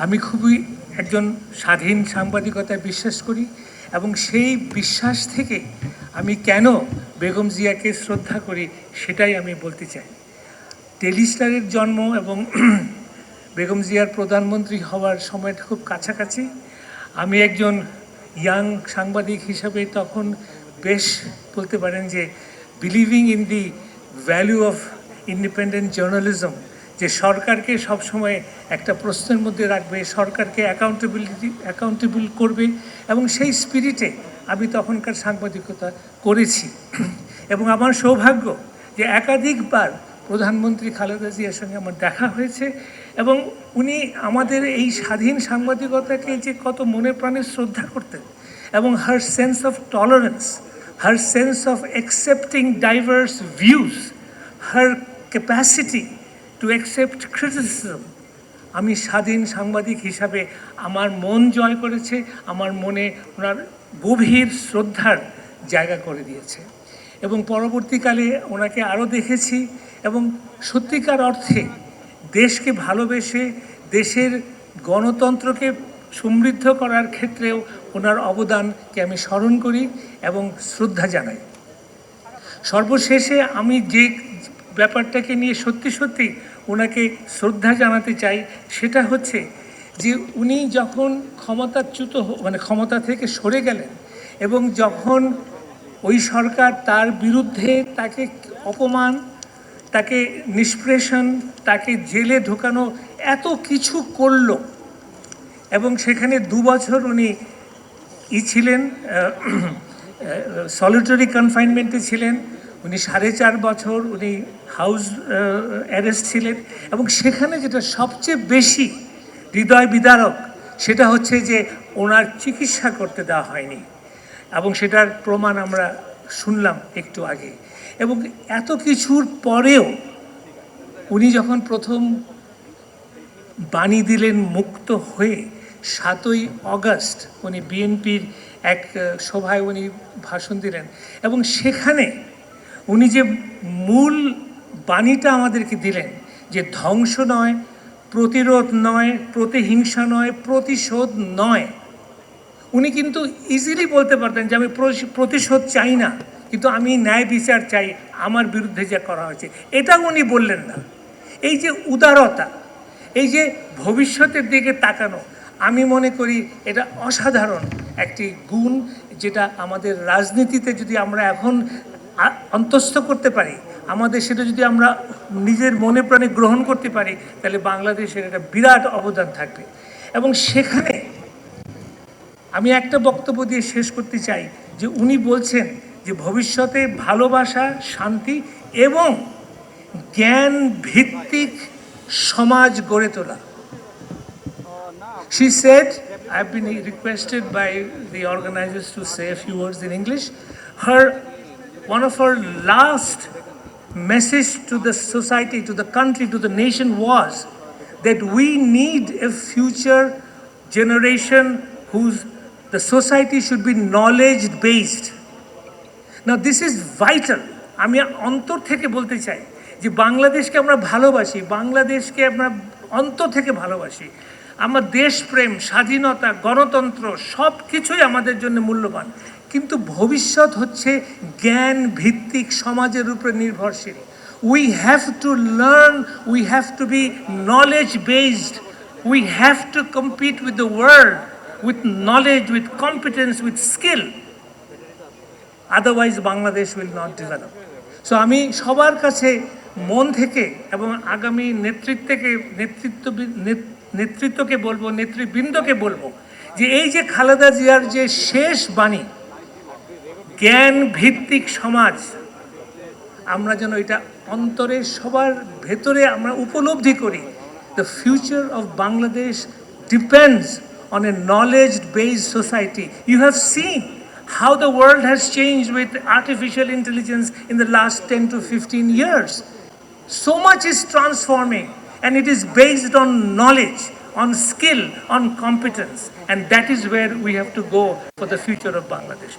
আমি খুবই একজন স্বাধীন সাংবাদিকতায় বিশ্বাস করি এবং সেই বিশ্বাস থেকে আমি কেন বেগম জিয়াকে শ্রদ্ধা করি সেটাই আমি বলতে চাই। টেলিস্টারের জন্ম এবং বেগম জিয়ার প্রধানমন্ত্রী হওয়ার সময়টা খুব কাছাকাছি। আমি একজন ইয়াং সাংবাদিক হিসাবে তখন বেশ বলতে পারেন যে believing in the value of independent journalism, যে সরকারকে সবসময় একটা প্রশ্নের মধ্যে রাখবে, সরকারকে অ্যাকাউন্টেবল করবে, এবং সেই স্পিরিটে আমি তখনকার সাংবাদিকতা করেছি। এবং আমার সৌভাগ্য যে একাধিকবার প্রধানমন্ত্রী খালেদা জিয়ার সঙ্গে আমার দেখা হয়েছে এবং উনি আমাদের এই স্বাধীন সাংবাদিকতাকে যে কত মনে প্রাণে শ্রদ্ধা করতেন এবং her sense of tolerance, her sense of accepting diverse views, her capacity to accept criticism, আমি স্বাধীন সাংবাদিক হিসাবে আমার মন জয় করেছে, আমার মনে ওনার গভীর শ্রদ্ধার জায়গা করে দিয়েছে। এবং পরবর্তীকালে ওনাকে আরও দেখেছি এবং সত্যিকার অর্থে দেশকে ভালোবেসে দেশের গণতন্ত্রকে সমৃদ্ধ করার ক্ষেত্রেও ওনার অবদানকে আমি স্মরণ করি এবং শ্রদ্ধা জানাই। সর্বশেষে আমি যে ব্যাপারটাকে নিয়ে সত্যি ওনাকে শ্রদ্ধা জানাতে চাই সেটা হচ্ছে যে উনি যখন ক্ষমতা থেকে সরে গেলেন এবং যখন ওই সরকার তার বিরুদ্ধে তাকে অপমান, তাকে নিষ্পেষণ, তাকে জেলে ঢোকানো এত কিছু করল এবং সেখানে 2 বছর উনি ছিলেন, সলিটারি কনফাইনমেন্টে ছিলেন, উনি 4.5 বছর উনি হাউস অ্যারেস্ট ছিলেন এবং সেখানে যেটা সবচেয়ে বেশি হৃদয় বিদারক সেটা হচ্ছে যে ওনার চিকিৎসা করতে দেওয়া হয়নি এবং সেটার প্রমাণ আমরা শুনলাম একটু আগে। এবং এত কিছুর পরেও উনি যখন প্রথম বাণী দিলেন মুক্ত হয়ে 7ই অগস্ট উনি বিএনপির এক সভায় উনি ভাষণ দিলেন এবং সেখানে উনি যে মূল বাণীটা আমাদেরকে দিলেন যে ধ্বংস নয়, প্রতিরোধ নয়, প্রতিহিংসা নয়, প্রতিশোধ নয়। উনি কিন্তু ইজিলি বলতে পারতেন যে আমি প্রতিশোধ চাই না, কিন্তু আমি ন্যায় বিচার চাই আমার বিরুদ্ধে যা করা হয়েছে, এটাও উনি বললেন না। এই যে উদারতা, এই যে ভবিষ্যতের দিকে তাকানো, আমি মনে করি এটা অসাধারণ একটি গুণ, যেটা আমাদের রাজনীতিতে যদি আমরা এখন অন্তঃস্থ করতে পারি, আমাদের সেটা যদি আমরা নিজের মনে প্রাণে গ্রহণ করতে পারি, তাহলে বাংলাদেশের একটা বিরাট অবদান থাকবে। এবং সেখানে আমি একটা বক্তব্য দিয়ে শেষ করতে চাই যে উনি বলছেন যে ভবিষ্যতে ভালোবাসা, শান্তি এবং জ্ঞান ভিত্তিক সমাজ গড়ে তোলা। She said, I've been requested by the organizers to say a few words in English. One of her last message to the society, to the country, to the nation was that we need a future generation the society should be knowledge based. Now this is vital. আমি অন্তর থেকে বলতে চাই যে বাংলাদেশকে আমরা ভালোবাসি, বাংলাদেশকে আমরা অন্তর থেকে ভালোবাসি। আমার দেশপ্রেম, স্বাধীনতা, গণতন্ত্র সব কিছুই আমাদের জন্য মূল্যবান, কিন্তু ভবিষ্যৎ হচ্ছে জ্ঞান ভিত্তিক সমাজের উপরে নির্ভরশীল। We have to learn, we have to be knowledge based, we have to compete with the world with knowledge, with competence, with skill. Otherwise Bangladesh will not develop. So আমি সবার কাছে মন থেকে এবং আগামী নেতৃত্বকে বলবো, নেতৃবৃন্দকে বলবো যে এই যে খালেদা জিয়ার যে শেষ বাণী, জ্ঞান ভিত্তিক সমাজ, আমরা যেন এটা অন্তরে সবার ভেতরে আমরা উপলব্ধি করি। The future of Bangladesh depends on a knowledge-based society. You have seen how the world has changed with artificial intelligence in the last 10 to 15 years. So much is transforming, and it is based on knowledge, on skill, on competence, and that is where we have to go for the future of Bangladesh.